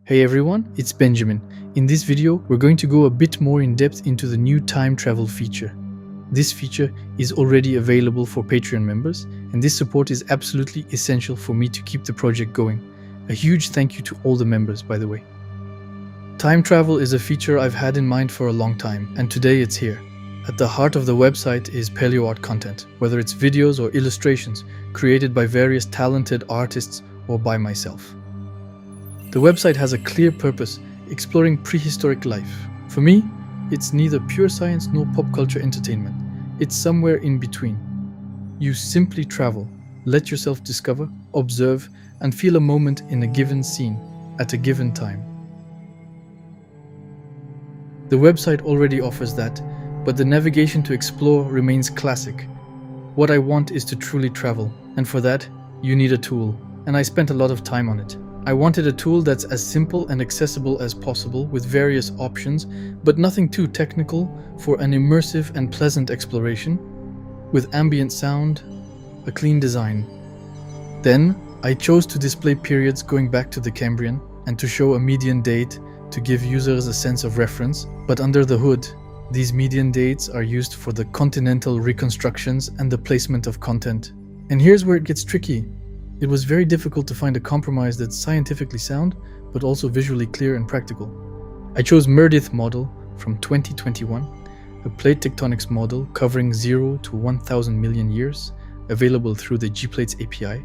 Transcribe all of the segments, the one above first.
Hey everyone, it's Benjamin. In this video, we're going to go a bit more in depth into the new time travel feature. This feature is already available for Patreon members, and this support is absolutely essential for me to keep the project going. A huge thank you to all the members, by the way. Time travel is a feature I've had in mind for a long time, and today it's here. At the heart of the website is paleoart content, whether it's videos or illustrations created by various talented artists or by myself. The website has a clear purpose, exploring prehistoric life. For me, it's neither pure science nor pop culture entertainment. It's somewhere in between. You simply travel, let yourself discover, observe, and feel a moment in a given scene at a given time. The website already offers that, but the navigation to explore remains classic. What I want is to truly travel, and for that, you need a tool, and I spent a lot of time on it. I wanted a tool that's as simple and accessible as possible with various options, but nothing too technical, for an immersive and pleasant exploration, with ambient sound, a clean design. Then, I chose to display periods going back to the Cambrian and to show a median date to give users a sense of reference, but under the hood, these median dates are used for the continental reconstructions and the placement of content. And here's where it gets tricky. It was very difficult to find a compromise that's scientifically sound, but also visually clear and practical. I chose Meredith model from 2021, a plate tectonics model covering 0 to 1000 million years, available through the G-Plates API,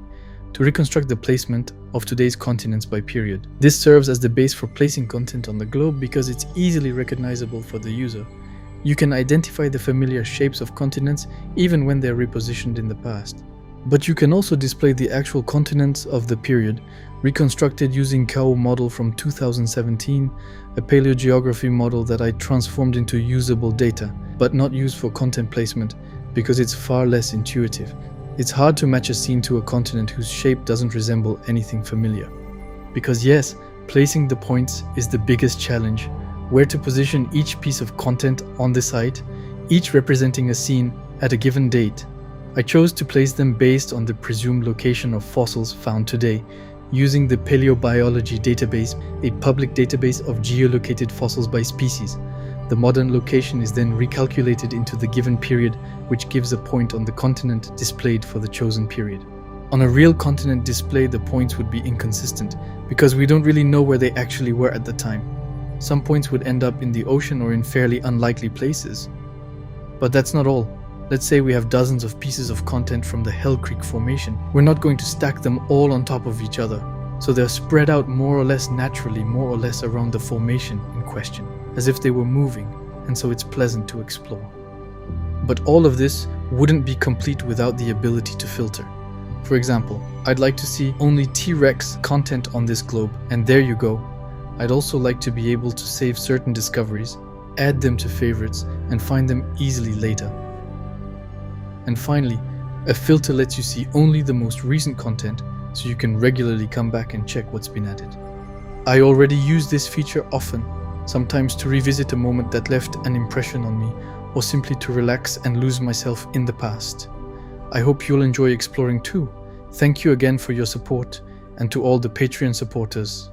to reconstruct the placement of today's continents by period. This serves as the base for placing content on the globe because it's easily recognizable for the user. You can identify the familiar shapes of continents even when they're repositioned in the past. But you can also display the actual continents of the period, reconstructed using KAO model from 2017, a paleogeography model that I transformed into usable data, but not used for content placement because it's far less intuitive. It's hard to match a scene to a continent whose shape doesn't resemble anything familiar. Because yes, placing the points is the biggest challenge, where to position each piece of content on the site, each representing a scene at a given date. I chose to place them based on the presumed location of fossils found today, using the Paleobiology database, a public database of geolocated fossils by species. The modern location is then recalculated into the given period, which gives a point on the continent displayed for the chosen period. On a real continent display, the points would be inconsistent, because we don't really know where they actually were at the time. Some points would end up in the ocean or in fairly unlikely places. But that's not all. Let's say we have dozens of pieces of content from the Hell Creek Formation. We're not going to stack them all on top of each other, so they're spread out more or less naturally, more or less around the formation in question, as if they were moving, and so it's pleasant to explore. But all of this wouldn't be complete without the ability to filter. For example, I'd like to see only T-Rex content on this globe, and there you go. I'd also like to be able to save certain discoveries, add them to favorites, and find them easily later. And finally, a filter lets you see only the most recent content, so you can regularly come back and check what's been added. I already use this feature often, sometimes to revisit a moment that left an impression on me, or simply to relax and lose myself in the past. I hope you'll enjoy exploring too. Thank you again for your support, and to all the Patreon supporters.